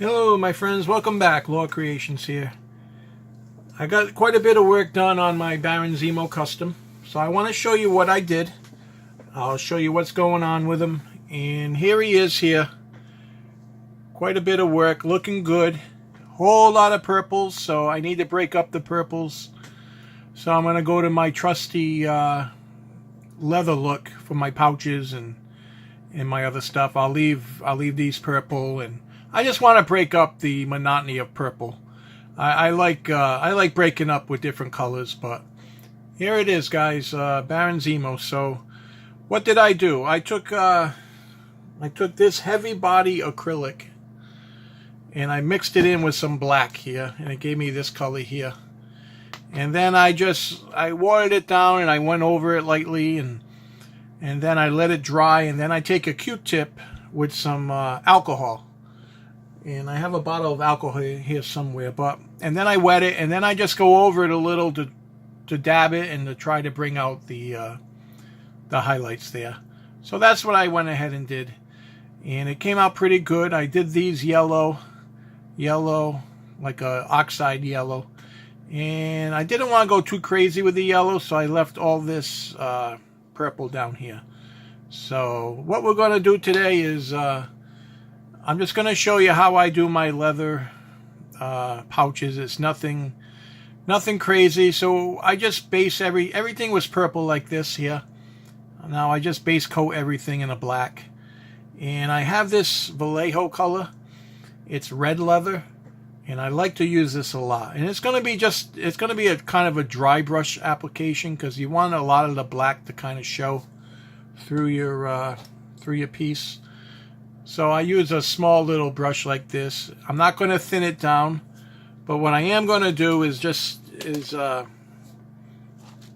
Hello my friends, welcome back. Law Creations here. I got quite a bit of work done on my Baron Zemo custom, so I want to show you what I did. I'll show you what's going on with him, and here he is here. Quite a bit of work, looking good. Whole lot of purples, so I need to break up the purples. So I'm going to go to my trusty leather look for my pouches and my other stuff. I'll leave these purple, and I just want to break up the monotony of purple. I like breaking up with different colors, but here it is, guys. Baron Zemo. So what did I do? I took this heavy body acrylic and I mixed it in with some black here, and it gave me this color here. And then I watered it down and I went over it lightly, and then I let it dry, and then I take a Q-tip with some alcohol. And I have a bottle of alcohol here somewhere, and then I wet it, and then I just go over it a little to dab it and to try to bring out the highlights there. So that's what I went ahead and did, and it came out pretty good. I did these yellow, like a oxide yellow, and I didn't want to go too crazy with the yellow, so I left all this purple down here. So what we're going to do today is I'm just going to show you how I do my leather pouches. It's nothing crazy. So I just base everything was purple like this here. Now I just base coat everything in a black. And I have this Vallejo color. It's red leather, and I like to use this a lot. And it's going to be a kind of a dry brush application, because you want a lot of the black to kind of show through your piece. So I use a small little brush like this. I'm not going to thin it down, but what I am going to do is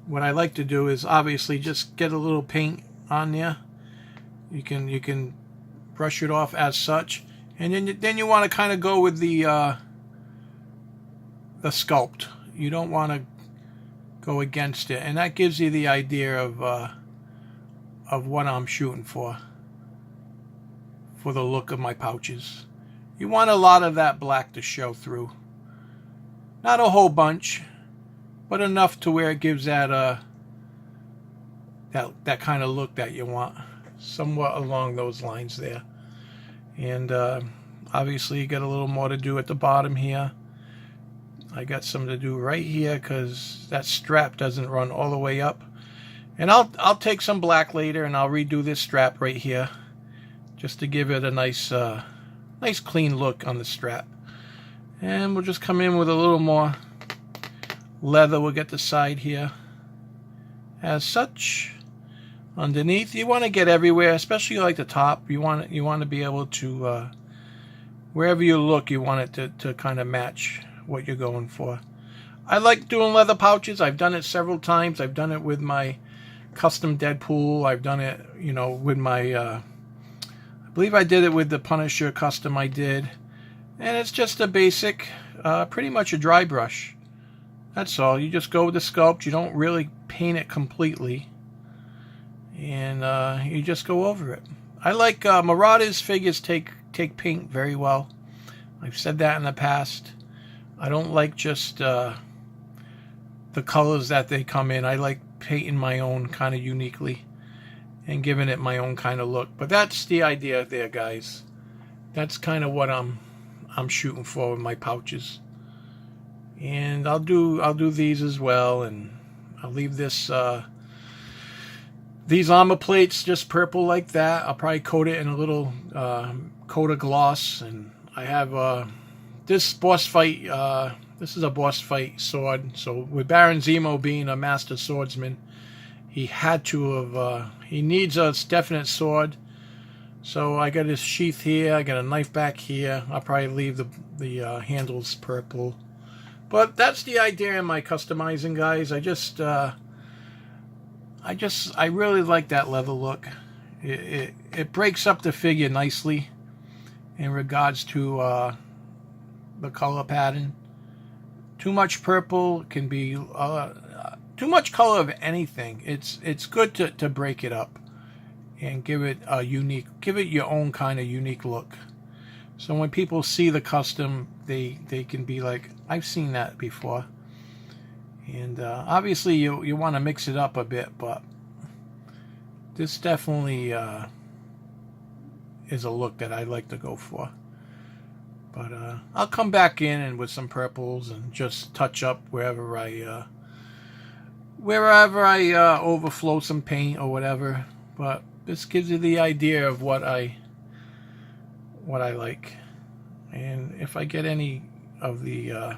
what I like to do is obviously just get a little paint on there. You can brush it off as such, and then you want to kind of go with the sculpt. You don't want to go against it, and that gives you the idea of what I'm shooting for the look of my pouches. You want a lot of that black to show through. Not a whole bunch, but enough to where it gives that kind of look that you want. Somewhat along those lines there. And obviously you got a little more to do at the bottom here. I got some to do right here because that strap doesn't run all the way up. And I'll take some black later and I'll redo this strap right here, just to give it a nice clean look on the strap. And we'll just come in with a little more leather. We'll get the side here as such. Underneath, you want to get everywhere, especially like the top. You want to be able to wherever you look, you want it to kind of match what you're going for. I like doing leather pouches. I've done it several times. I've done it with my custom Deadpool. I've done it, with my I believe I did it with the Punisher custom I did. And it's just a basic, pretty much a dry brush. That's all. You just go with the sculpt. You don't really paint it completely. And you just go over it. I like Marauders figures take paint very well. I've said that in the past. I don't like just the colors that they come in. I like painting my own kind of uniquely and giving it my own kind of look. But that's the idea there, guys. That's kind of what I'm shooting for with my pouches. And I'll do these as well, and I'll leave this these armor plates just purple like that. I'll probably coat it in a little coat of gloss. And I have this boss fight. This is a boss fight sword. So with Baron Zemo being a master swordsman, he had to have, he needs a definite sword. So I got his sheath here, I got a knife back here. I'll probably leave the handles purple. But that's the idea in my customizing, guys. I really like that leather look. It breaks up the figure nicely in regards to the color pattern. Too much purple can be too much color of anything. It's good to break it up and give it your own kind of unique look. So when people see the custom, they can be like, I've seen that before. And obviously you want to mix it up a bit, but this definitely is a look that I like to go for. But I'll come back in and with some purples and just touch up wherever I overflow some paint or whatever. But this gives you the idea of what I like. And if I get any of the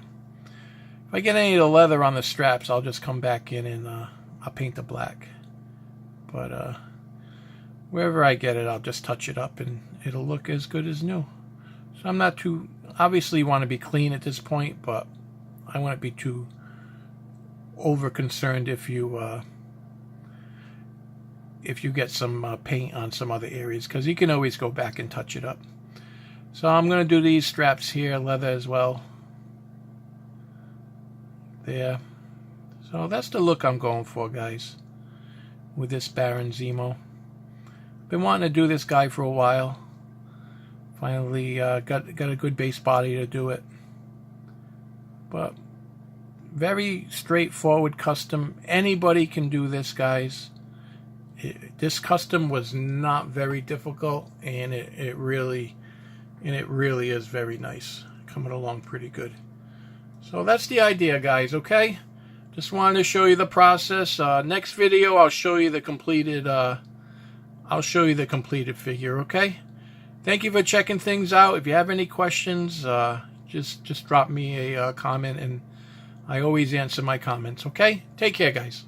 leather on the straps, I'll just come back in and I'll paint the black. But wherever I get it, I'll just touch it up and it'll look as good as new. So I'm not too, obviously you want to be clean at this point, but I wouldn't be too over concerned if you get some paint on some other areas, because you can always go back and touch it up. So I'm going to do these straps here, leather as well. There. So that's the look I'm going for, guys, with this Baron Zemo. Been wanting to do this guy for a while. Finally got a good base body to do it. But very straightforward custom. Anybody can do this, guys. This custom was not very difficult, and it really is very nice. Coming along pretty good. So that's the idea, guys, okay? Just wanted to show you the process. Next video I'll show you the completed figure, okay? Thank you for checking things out. If you have any questions, just drop me a comment, and I always answer my comments, okay? Take care, guys.